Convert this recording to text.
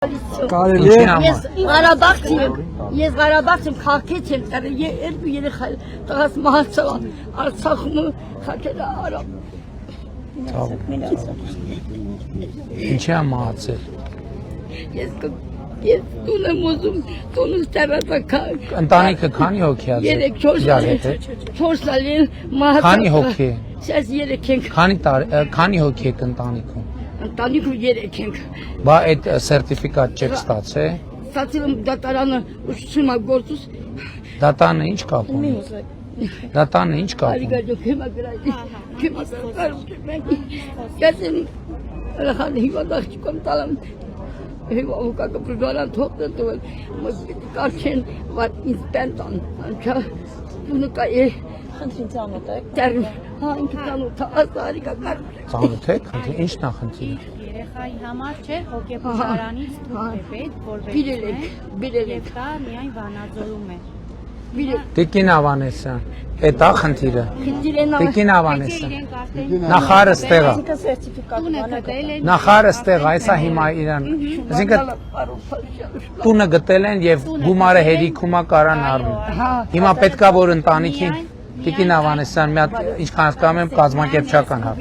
Ես Ղարաբաղ եմ քաղաքից եմ տարել, երկու երեխա տղաս մահացել Արցախում խաչել արա։ Ինչ է մահացել։ Ես տուն եմ ուզում, տունս տարածական։ Ընտանիքը քանի հոգի է։ 4 տարի մահացել։ Քանի հոգի է։ Ես 3 ենք։ Քանի հոգի եք ընտանիքում։ Ընտանիքում 3 ենք։ Բա այդ սերտիֆիկատ չեք ստացել։ Ստացել եմ դատարանը ուսուցումա գործուս։ Դատանը ինչ կապ ունի։ Դատանը ինչ կապ ունի։ Արիգա քեմագրայի։ Քեմագրում մենք կասեմ ռախան հիվանդախ չկամ տալամ։ Հիվանդակը բժանան թողնել տվել։ Մենք կարչեն վար ինձ տենտան։ Անչա դու կայ խնդրին ծանոթ եք։ Հա ինքը ծանոթ է, արիգա կար։ Ծանոթ եք, ինչն է խնդիրը։ Երեխայի համար չէ, հոգեբուժարանից դուրս է պետք, որ բերել դա միայն Վանաձորում է։ Տիկին Ավանեսյան, այդ է խնդիրը։ Տիկին Ավանեսյան։ Նախարարը ստեղ է։ Նախարարը ստեղ է, այսա հիմա իրան։ Այսինքն տունը գտել են եւ գումարը հերիքում է կարան առնի։ Հիմա պետքա որ ընտանիքին Տիկին Ավանեսյան մի հատ ինչքան հասկանում եմ կազմակերպչական հարց։